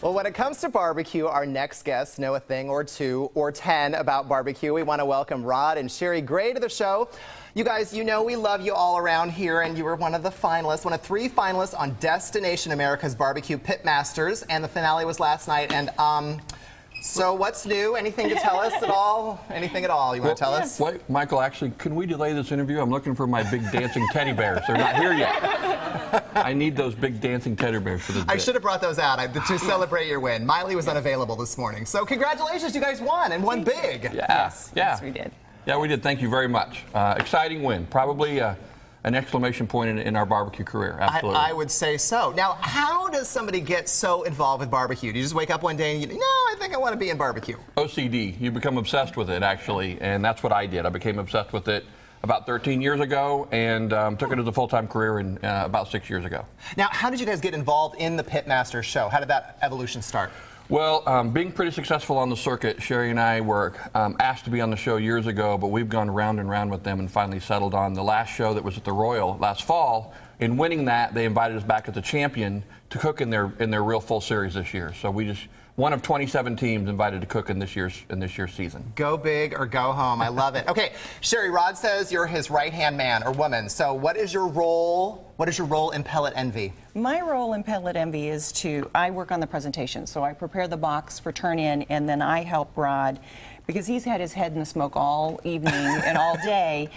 Well, when it comes to barbecue, our next guests know a thing or two or 10 about barbecue. We want to welcome Rod and Sheri Gray to the show. You guys, you know we love you all around here, and you were one of the finalists, one of 3 finalists on Destination America's Barbecue Pitmasters, and the finale was last night. And so what's new? Anything to tell us at all? Anything at all you want to tell us? Wait, Michael, actually, can we delay this interview? I'm looking for my big dancing teddy bears. They're not here yet. I need those big dancing teddy bears for the bit. I should have brought those out to celebrate your win. Miley was unavailable this morning. So congratulations, you guys won, and won big. Yes, we did. Yeah, we did. Thank you very much. Exciting win. Probably an exclamation point in our barbecue career. Absolutely. I would say so. Now, how does somebody get so involved with barbecue? Do you just wake up one day and no, I think I want to be in barbecue? OCD. You become obsessed with it, actually, and that's what I did. I became obsessed with it about 13 years ago and took it as a full-time career about 6 years ago. Now, how did you guys get involved in the Pitmasters show? How did that evolution start? Well, being pretty successful on the circuit, Sheri and I were asked to be on the show years ago, but we've gone round and round with them and finally settled on the last show that was at the Royal last fall. In winning that, they invited us back as a champion to cook in their real full series this year. So we just one of 27 teams invited to cook in this year's season. Go big or go home. I love it. Okay, Sheri, Rod says you're his right-hand man or woman. So what is your role? What is your role in Pellet Envy? My role in Pellet Envy is I work on the presentation. So I prepare the box for turn-in, and then I help Rod, because he's had his head in the smoke all evening and all day,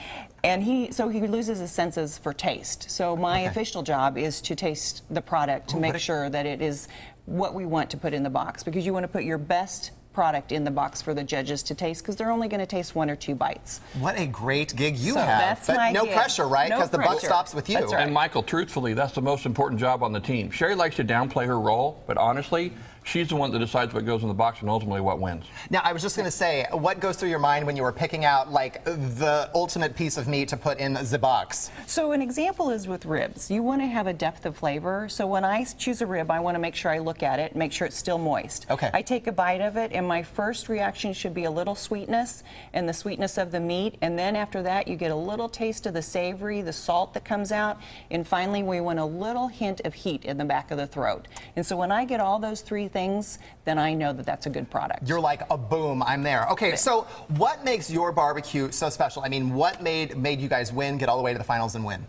and so he loses his senses for taste. So my official job is to taste the product to make sure that it is what we want to put in the box, because you want to put your best product in the box for the judges to taste, because they're only going to taste 1 or 2 bites. What a great gig you have. That's my no gig. pressure, right? No Because the buck pressure. stops with you. That's right. And Michael, truthfully, that's the most important job on the team. Sheri likes to downplay her role, but honestly, she's the one that decides what goes in the box and ultimately what wins. Now, I was just going to say, what goes through your mind when you were picking out, like, the ultimate piece of meat to put in the box? So an example is with ribs. You want to have a depth of flavor. So when I choose a rib, I want to make sure I look at it, make sure it's still moist. Okay. I take a bite of it, and my first reaction should be a little sweetness and the sweetness of the meat. And then after that, you get a little taste of the savory, the salt that comes out. And finally, we want a little hint of heat in the back of the throat. And so when I get all those 3 things, then I know that that's a good product. You're like a boom, I'm there. Okay, so what makes your barbecue so special? I mean, what made you guys win, get all the way to the finals and win?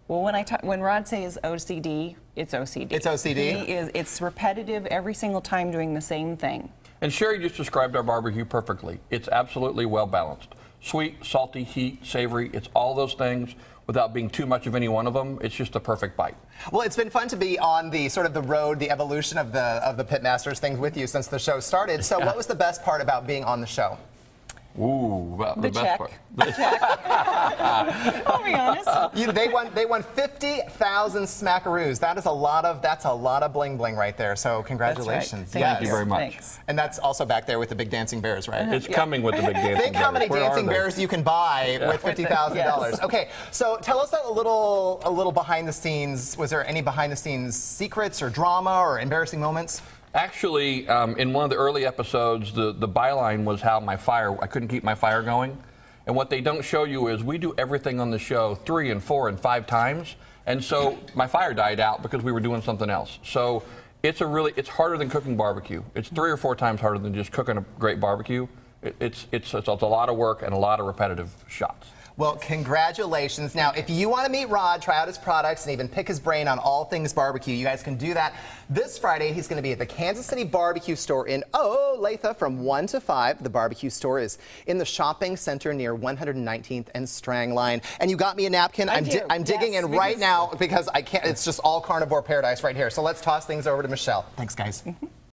Well, when Rod says OCD, it's OCD. It's OCD? It's repetitive every single time doing the same thing. And Sheri just described our barbecue perfectly. It's absolutely well balanced. Sweet, salty, heat, savory, it's all those things without being too much of any one of them. It's just a perfect bite. Well, it's been fun to be on the sort of the road, the evolution of the Pitmasters things with you since the show started. So what was the best part about being on the show? Ooh, about the best part. The check. I'll be honest. They won 50,000 smackaroos. That's a lot of bling bling right there. So congratulations. That's right. Thank you very much. Thanks. And that's also back there with the big dancing bears, right? It's coming with the big dancing bears. Think how many dancing bears you can buy with $50,000. Yes. Okay, so tell us a little behind the scenes. Was there any behind the scenes secrets or drama or embarrassing moments? Actually, in one of the early episodes, the byline was how I couldn't keep my fire going. And what they don't show you is we do everything on the show 3 and 4 and 5 times. And so my fire died out because we were doing something else. So it's harder than cooking barbecue. It's 3 or 4 times harder than just cooking a great barbecue. It's a lot of work and a lot of repetitive shots. Well, congratulations. Now, if you want to meet Rod, try out his products, and even pick his brain on all things barbecue, you guys can do that. This Friday, he's going to be at the Kansas City Barbecue Store in Olathe from 1 to 5. The barbecue store is in the shopping center near 119th and Strangline. And you got me a napkin. I'm digging in right now because I can't. It's just all carnivore paradise right here. So let's toss things over to Michelle. Thanks, guys.